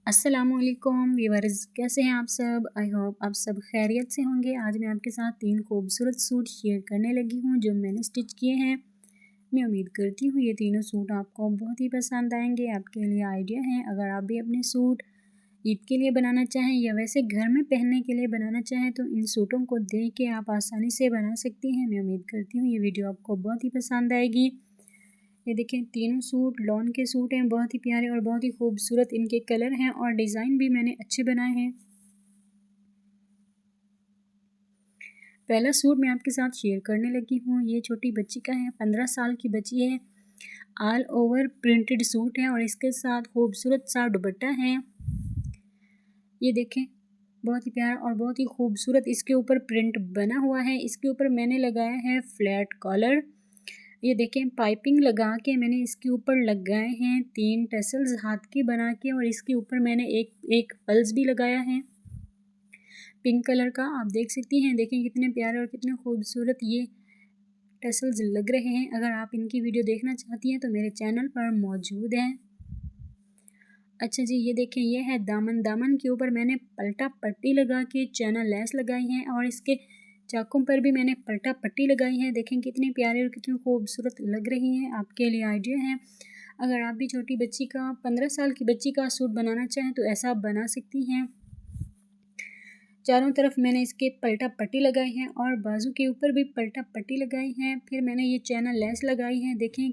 अस्सलामुअलैकुम व्यूअर्स, कैसे हैं आप सब। आई होप आप सब खैरियत से होंगे। आज मैं आपके साथ 3 खूबसूरत सूट शेयर करने लगी हूँ जो मैंने स्टिच किए हैं। मैं उम्मीद करती हूँ ये तीनों सूट आपको बहुत ही पसंद आएंगे। आपके लिए आइडिया है, अगर आप भी अपने सूट ईद के लिए बनाना चाहें या वैसे घर में पहनने के लिए बनाना चाहें तो इन सूटों को देख के आप आसानी से बना सकती हैं। मैं उम्मीद करती हूँ ये वीडियो आपको बहुत ही पसंद आएगी। ये देखें, तीनों सूट लॉन के सूट हैं, बहुत ही प्यारे और बहुत ही खूबसूरत इनके कलर हैं और डिज़ाइन भी मैंने अच्छे बनाए हैं। पहला सूट मैं आपके साथ शेयर करने लगी हूँ, ये छोटी बच्ची का है, 15 साल की बच्ची है। ऑल ओवर प्रिंटेड सूट है और इसके साथ खूबसूरत सा दुपट्टा है। ये देखें, बहुत ही प्यारा और बहुत ही खूबसूरत इसके ऊपर प्रिंट बना हुआ है। इसके ऊपर मैंने लगाया है फ्लैट कॉलर। ये देखें, पाइपिंग लगा के मैंने इसके ऊपर लगाए हैं 3 टसल्स हाथ के बना के और इसके ऊपर मैंने एक पल्स भी लगाया है पिंक कलर का। आप देख सकती हैं, देखें कितने प्यारे और कितने खूबसूरत ये टसल्स लग रहे हैं। अगर आप इनकी वीडियो देखना चाहती हैं तो मेरे चैनल पर मौजूद है। अच्छा जी, ये देखें, ये है दामन। दामन के ऊपर मैंने पलटा पट्टी लगा के चैना लेस लगाई है और इसके चाकों पर भी मैंने पलटा पट्टी लगाई है। देखें कितनी प्यारे और कितनी खूबसूरत लग रही हैं। आपके लिए आइडिया है, अगर आप भी छोटी बच्ची का 15 साल की बच्ची का सूट बनाना चाहें तो ऐसा आप बना सकती हैं। चारों तरफ मैंने इसके पलटा पट्टी लगाई है और बाजू के ऊपर भी पलटा पट्टी लगाई है। फिर मैंने ये चैना लेस लगाई है। देखें,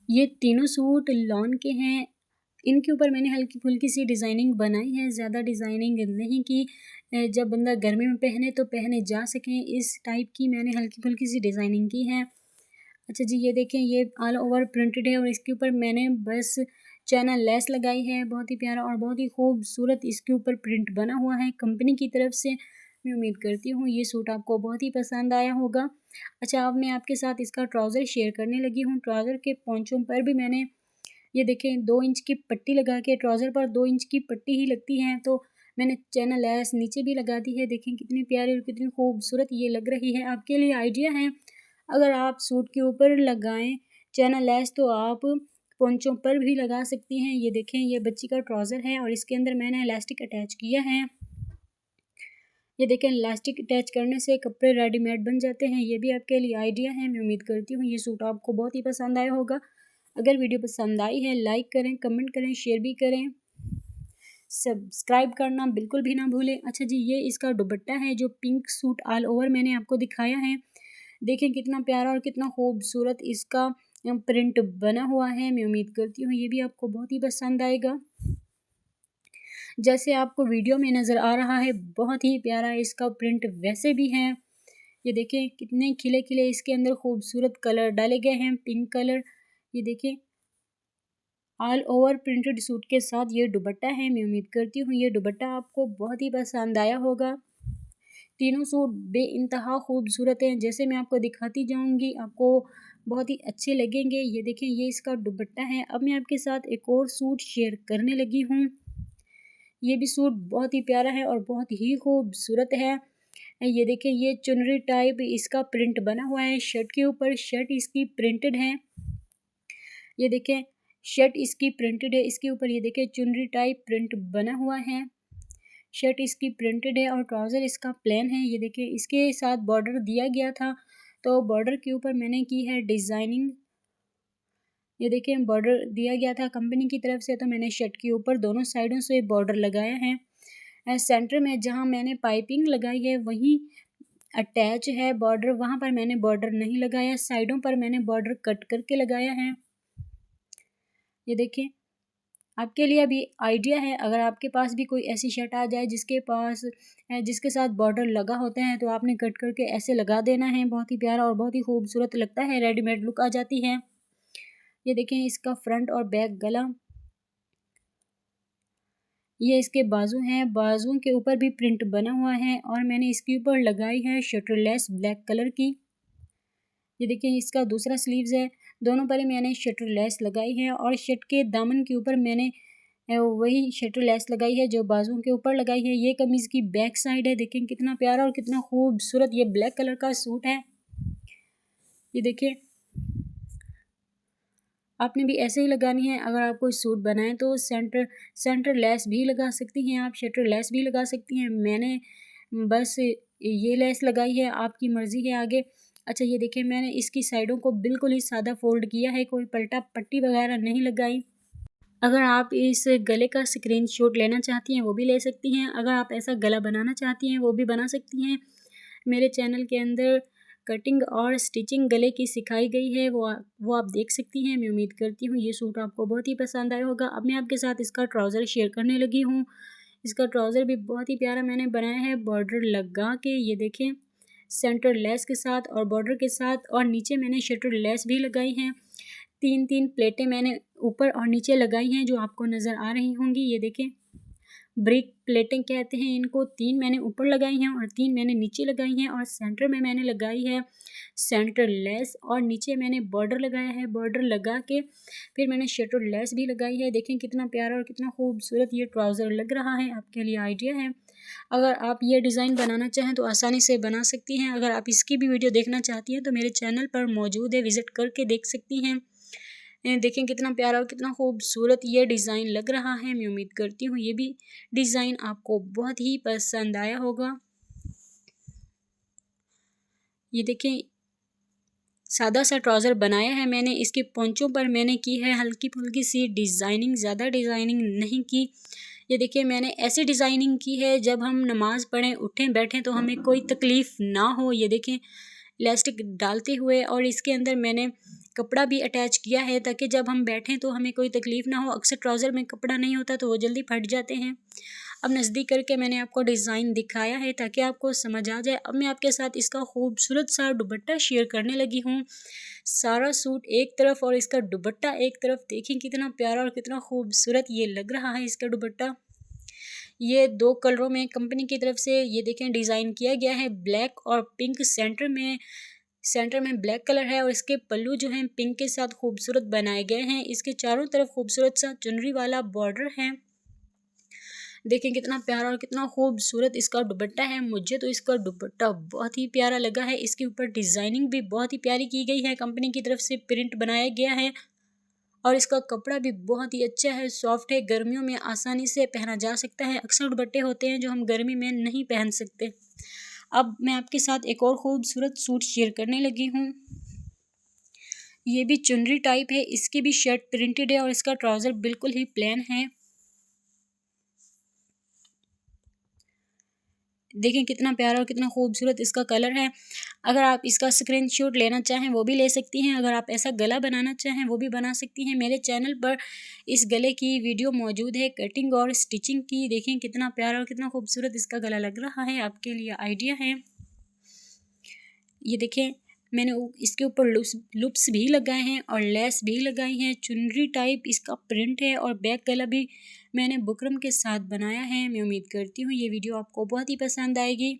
ये तीनों सूट लॉन के हैं। इनके ऊपर मैंने हल्की फुल्की सी डिज़ाइनिंग बनाई है, ज़्यादा डिज़ाइनिंग नहीं की। जब बंदा गर्मी में पहने तो पहने जा सकें, इस टाइप की मैंने हल्की फुल्की सी डिज़ाइनिंग की है। अच्छा जी, ये देखें, ये ऑल ओवर प्रिंटेड है और इसके ऊपर मैंने बस चैना लेस लगाई है। बहुत ही प्यारा और बहुत ही खूबसूरत इसके ऊपर प्रिंट बना हुआ है कंपनी की तरफ से। मैं उम्मीद करती हूँ ये सूट आपको बहुत ही पसंद आया होगा। अच्छा, अब मैं आपके साथ इसका ट्राउज़र शेयर करने लगी हूँ। ट्राउज़र के पोंचों पर भी मैंने, ये देखें, 2 इंच की पट्टी लगा के, ट्राउज़र पर 2 इंच की पट्टी ही लगती है तो मैंने चैना लेस नीचे भी लगा दी है। देखें कितनी प्यारी और कितनी खूबसूरत ये लग रही है। आपके लिए आइडिया है, अगर आप सूट के ऊपर लगाएं चैना लेस तो आप पोंचों पर भी लगा सकती हैं। ये देखें, ये बच्ची का ट्राउज़र है और इसके अंदर मैंने इलास्टिक अटैच किया है। ये देखें, इलास्टिक अटैच करने से कपड़े रेडीमेड बन जाते हैं। ये भी आपके लिए आइडिया है। मैं उम्मीद करती हूँ ये सूट आपको बहुत ही पसंद आया होगा। अगर वीडियो पसंद आई है, लाइक करें, कमेंट करें, शेयर भी करें, सब्सक्राइब करना बिल्कुल भी ना भूलें। अच्छा जी, ये इसका दुपट्टा है जो पिंक सूट ऑल ओवर मैंने आपको दिखाया है। देखें कितना प्यारा और कितना खूबसूरत इसका प्रिंट बना हुआ है। मैं उम्मीद करती हूँ ये भी आपको बहुत ही पसंद आएगा। जैसे आपको वीडियो में नज़र आ रहा है, बहुत ही प्यारा इसका प्रिंट वैसे भी है। ये देखें कितने खिले खिले इसके अंदर खूबसूरत कलर डाले गए हैं, पिंक कलर। ये देखें, ऑल ओवर प्रिंटेड सूट के साथ ये दुपट्टा है। मैं उम्मीद करती हूँ ये दुपट्टा आपको बहुत ही पसंद आया होगा। तीनों सूट बेइंतहा खूबसूरत हैं। जैसे मैं आपको दिखाती जाऊंगी आपको बहुत ही अच्छे लगेंगे। ये देखें, ये इसका दुपट्टा है। अब मैं आपके साथ एक और सूट शेयर करने लगी हूँ। ये भी सूट बहुत ही प्यारा है और बहुत ही खूबसूरत है। ये देखें, ये चुनरी टाइप इसका प्रिंट बना हुआ है शर्ट के ऊपर। शर्ट इसकी प्रिंटेड है। ये देखें, शर्ट इसकी प्रिंटेड है। इसके ऊपर ये देखें चुनरी टाइप प्रिंट बना हुआ है। शर्ट इसकी प्रिंटेड है और ट्राउज़र इसका प्लेन है। ये देखें, इसके साथ बॉर्डर दिया गया था तो बॉर्डर के ऊपर मैंने की है डिज़ाइनिंग। ये देखें, बॉर्डर दिया गया था कंपनी की तरफ से तो मैंने शर्ट के ऊपर दोनों साइडों से बॉर्डर लगाया है। सेंटर में जहाँ मैंने पाइपिंग लगाई है वहीं अटैच है बॉर्डर, वहाँ पर मैंने बॉर्डर नहीं लगाया। साइडों पर मैंने बॉर्डर कट करके लगाया है। ये देखें, आपके लिए अभी आइडिया है, अगर आपके पास भी कोई ऐसी शर्ट आ जाए जिसके साथ बॉर्डर लगा होता है तो आपने कट करके ऐसे लगा देना है। बहुत ही प्यारा और बहुत ही खूबसूरत लगता है, रेडीमेड लुक आ जाती है। ये देखें, इसका फ्रंट और बैक गला, ये इसके बाजू हैं। बाजुओं के ऊपर भी प्रिंट बना हुआ है और मैंने इसके ऊपर लगाई है शटरलेस ब्लैक कलर की। ये देखिए, इसका दूसरा स्लीव्स है। दोनों पर ही मैंने शटरलेस लगाई है और शर्ट के दामन के ऊपर मैंने वही शटर लेस लगाई है जो बाजुओं के ऊपर लगाई है। ये कमीज़ की बैक साइड है। देखें कितना प्यारा और कितना खूबसूरत ये ब्लैक कलर का सूट है। ये देखिए, आपने भी ऐसे ही लगानी है। अगर आप कोई सूट बनाएं तो सेंटर लेस भी लगा सकती हैं, आप शटर लेस भी लगा सकती हैं। मैंने बस ये लेस लगाई है, आपकी मर्ज़ी है आगे। अच्छा ये देखिए मैंने इसकी साइडों को बिल्कुल ही सादा फोल्ड किया है, कोई पलटा पट्टी वगैरह नहीं लगाई। अगर आप इस गले का स्क्रीनशॉट लेना चाहती हैं वो भी ले सकती हैं। अगर आप ऐसा गला बनाना चाहती हैं वो भी बना सकती हैं। मेरे चैनल के अंदर कटिंग और स्टिचिंग गले की सिखाई गई है, वो आप देख सकती हैं। मैं उम्मीद करती हूँ ये सूट आपको बहुत ही पसंद आया होगा। अब मैं आपके साथ इसका ट्राउज़र शेयर करने लगी हूँ। इसका ट्राउज़र भी बहुत ही प्यारा मैंने बनाया है, बॉर्डर लगा के। ये देखें सेंटर लेस के साथ और बॉर्डर के साथ, और नीचे मैंने शटर लेस भी लगाई हैं। 3 प्लेटें मैंने ऊपर और नीचे लगाई हैं जो आपको नज़र आ रही होंगी। ये देखें ब्रिक प्लेटें कहते हैं इनको। 3 मैंने ऊपर लगाई हैं और 3 मैंने नीचे लगाई हैं, और सेंटर में मैंने लगाई है सेंटर लेस, और नीचे मैंने बॉर्डर लगाया है। बॉर्डर लगा के फिर मैंने शटर लेस भी लगाई है। देखें कितना प्यारा और कितना खूबसूरत ये ट्राउज़र लग रहा है, आपके लिए आइडिया है। अगर आप ये डिज़ाइन बनाना चाहें तो आसानी से बना सकती हैं। अगर आप इसकी भी वीडियो देखना चाहती हैं तो मेरे चैनल पर मौजूद है, विज़िट करके देख सकती हैं। देखें कितना प्यारा और कितना खूबसूरत ये डिज़ाइन लग रहा है। मैं उम्मीद करती हूँ ये भी डिज़ाइन आपको बहुत ही पसंद आया होगा। ये देखें सादा सा ट्राउज़र बनाया है मैंने। इसके पोंचों पर मैंने की है हल्की फुल्की सी डिज़ाइनिंग, ज़्यादा डिज़ाइनिंग नहीं की। ये देखिए मैंने ऐसी डिज़ाइनिंग की है जब हम नमाज़ पढ़ें, उठें, बैठें तो हमें कोई तकलीफ़ ना हो। ये देखें इलास्टिक डालते हुए, और इसके अंदर मैंने कपड़ा भी अटैच किया है ताकि जब हम बैठें तो हमें कोई तकलीफ़ ना हो। अक्सर ट्राउज़र में कपड़ा नहीं होता तो वो जल्दी फट जाते हैं। अब नज़दीक करके मैंने आपको डिज़ाइन दिखाया है ताकि आपको समझ आ जाए। अब मैं आपके साथ इसका खूबसूरत सा दुपट्टा शेयर करने लगी हूँ। सारा सूट एक तरफ और इसका दुपट्टा एक तरफ। देखें कितना प्यारा और कितना खूबसूरत ये लग रहा है इसका दुपट्टा। ये 2 कलरों में कंपनी की तरफ से ये देखें डिज़ाइन किया गया है, ब्लैक और पिंक। सेंटर में ब्लैक कलर है और इसके पल्लू जो हैं पिंक के साथ खूबसूरत बनाए गए हैं। इसके चारों तरफ खूबसूरत सा चुनरी वाला बॉर्डर है। देखें कितना प्यारा और कितना खूबसूरत इसका दुपट्टा है। मुझे तो इसका दुपट्टा बहुत ही प्यारा लगा है। इसके ऊपर डिज़ाइनिंग भी बहुत ही प्यारी की गई है, कंपनी की तरफ से प्रिंट बनाया गया है, और इसका कपड़ा भी बहुत ही अच्छा है, सॉफ्ट है, गर्मियों में आसानी से पहना जा सकता है। अक्सर दुपट्टे होते हैं जो हम गर्मी में नहीं पहन सकते। अब मैं आपके साथ एक और खूबसूरत सूट शेयर करने लगी हूँ। ये भी चुनरी टाइप है, इसकी भी शर्ट प्रिंटेड है और इसका ट्राउज़र बिल्कुल ही प्लेन है। देखें कितना प्यारा और कितना खूबसूरत इसका कलर है। अगर आप इसका स्क्रीनशॉट लेना चाहें वो भी ले सकती हैं। अगर आप ऐसा गला बनाना चाहें वो भी बना सकती हैं। मेरे चैनल पर इस गले की वीडियो मौजूद है कटिंग और स्टिचिंग की। देखें कितना प्यारा और कितना खूबसूरत इसका गला लग रहा है, आपके लिए आइडिया है। ये देखें मैंने इसके ऊपर लूप्स भी लगाए हैं और लेस भी लगाई हैं। चुनरी टाइप इसका प्रिंट है और बैक गला भी मैंने बुकरम के साथ बनाया है। मैं उम्मीद करती हूँ ये वीडियो आपको बहुत ही पसंद आएगी।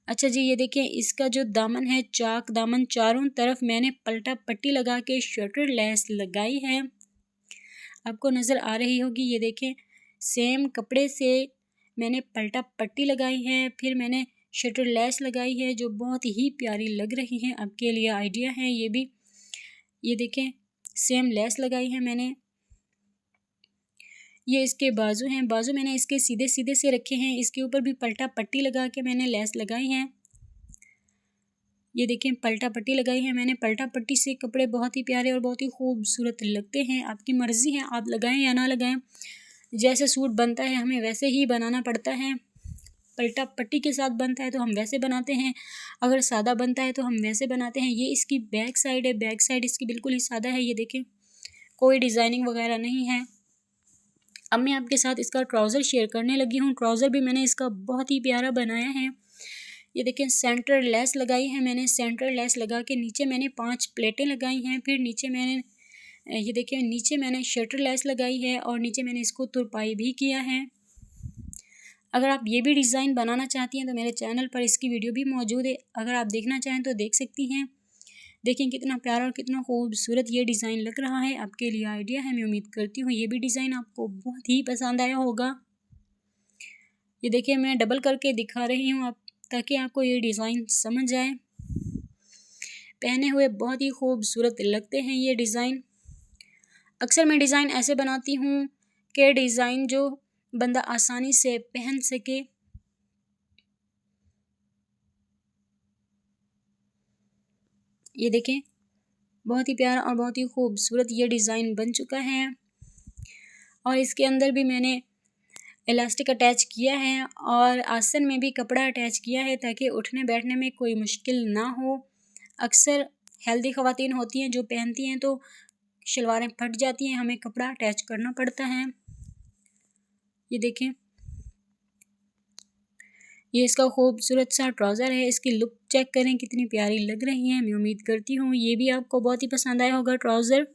अच्छा जी ये देखें इसका जो दामन है चाक दामन, चारों तरफ मैंने पलटा पट्टी लगा के शटर लेस लगाई है, आपको नज़र आ रही होगी। ये देखें सेम कपड़े से मैंने पलटा पट्टी लगाई है, फिर मैंने शटर लेस लगाई है जो बहुत ही प्यारी लग रही है, आपके लिए आइडिया है ये भी। ये देखें सेम लेस लगाई है मैंने। ये इसके बाजू हैं, बाजू मैंने इसके सीधे सीधे से रखे हैं, इसके ऊपर भी पलटा पट्टी लगा के मैंने लेस लगाई है। ये देखें पलटा पट्टी लगाई है मैंने। पलटा पट्टी से कपड़े बहुत ही प्यारे और बहुत ही खूबसूरत लगते हैं। आपकी मर्ज़ी है आप लगाएं या ना लगाएं, जैसे सूट बनता है हमें वैसे ही बनाना पड़ता है। पलटा पट्टी के साथ बनता है तो हम वैसे बनाते हैं, अगर सादा बनता है तो हम वैसे बनाते हैं। ये इसकी बैक साइड है, बैक साइड इसकी बिल्कुल ही सादा है। ये देखें कोई डिज़ाइनिंग वगैरह नहीं है। अब मैं आपके साथ इसका ट्राउज़र शेयर करने लगी हूँ। ट्राउज़र भी मैंने इसका बहुत ही प्यारा बनाया है। ये देखें सेंटर लेस लगाई है मैंने। सेंटर लेस लगा के नीचे मैंने 5 प्लेटें लगाई हैं। फिर नीचे मैंने ये देखें नीचे मैंने शटर लेस लगाई है और नीचे मैंने इसको तुरपाई भी किया है। अगर आप ये भी डिज़ाइन बनाना चाहती हैं तो मेरे चैनल पर इसकी वीडियो भी मौजूद है, अगर आप देखना चाहें तो देख सकती हैं। देखें कितना प्यारा और कितना खूबसूरत ये डिज़ाइन लग रहा है, आपके लिए आइडिया है। मैं उम्मीद करती हूँ ये भी डिज़ाइन आपको बहुत ही पसंद आया होगा। ये देखिए मैं डबल करके दिखा रही हूँ आप ताकि आपको ये डिज़ाइन समझ आए। पहने हुए बहुत ही खूबसूरत लगते हैं ये डिज़ाइन। अक्सर मैं डिज़ाइन ऐसे बनाती हूँ कि डिज़ाइन जो बंदा आसानी से पहन सके। ये देखें, बहुत ही प्यारा और बहुत ही खूबसूरत ये डिज़ाइन बन चुका है। और इसके अंदर भी मैंने इलास्टिक अटैच किया है और आसन में भी कपड़ा अटैच किया है ताकि उठने बैठने में कोई मुश्किल ना हो। अक्सर हेल्दी ख़वातीन होती हैं जो पहनती हैं तो शलवारें फट जाती हैं, हमें कपड़ा अटैच करना पड़ता है। ये देखें, ये इसका खूबसूरत सा ट्राउज़र है। इसकी लुक चेक करें कितनी प्यारी लग रही है। मैं उम्मीद करती हूँ ये भी आपको बहुत ही पसंद आया होगा ट्राउज़र।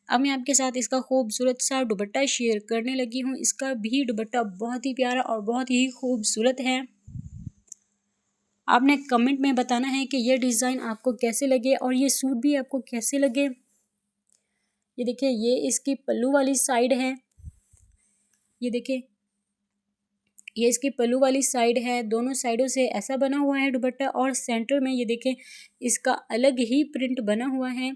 अब मैं आपके साथ इसका खूबसूरत सा दुपट्टा शेयर करने लगी हूँ। इसका भी दुपट्टा बहुत ही प्यारा और बहुत ही खूबसूरत है। आपने कमेंट में बताना है कि ये डिज़ाइन आपको कैसे लगे और ये सूट भी आपको कैसे लगे। ये देखिए, ये इसकी पल्लू वाली साइड है। ये देखिए, ये इसकी पल्लू वाली साइड है। दोनों साइडों से ऐसा बना हुआ है दुपट्टा और सेंटर में ये देखें इसका अलग ही प्रिंट बना हुआ है।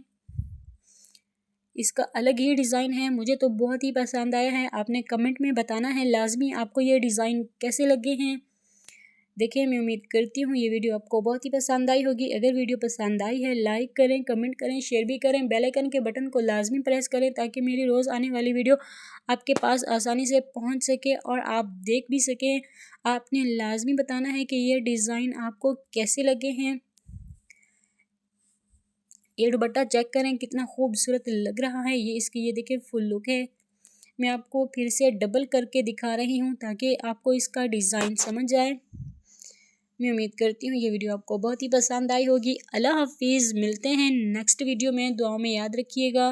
इसका अलग ही डिज़ाइन है। मुझे तो बहुत ही पसंद आया है। आपने कमेंट में बताना है लाजमी आपको ये डिज़ाइन कैसे लगे हैं। देखिए, मैं उम्मीद करती हूँ ये वीडियो आपको बहुत ही पसंद आई होगी। अगर वीडियो पसंद आई है लाइक करें, कमेंट करें, शेयर भी करें। बेल आइकन के बटन को लाजमी प्रेस करें ताकि मेरी रोज़ आने वाली वीडियो आपके पास आसानी से पहुँच सके और आप देख भी सकें। आपने लाजमी बताना है कि ये डिज़ाइन आपको कैसे लगे हैं। ये दुपट्टा चेक करें कितना खूबसूरत लग रहा है। ये इसकी ये देखिए फुल लुक है। मैं आपको फिर से डबल करके दिखा रही हूँ ताकि आपको इसका डिज़ाइन समझ आए। मैं उम्मीद करती हूँ ये वीडियो आपको बहुत ही पसंद आई होगी। अल्लाह हाफिज़, मिलते हैं नेक्स्ट वीडियो में। दुआओं में याद रखिएगा।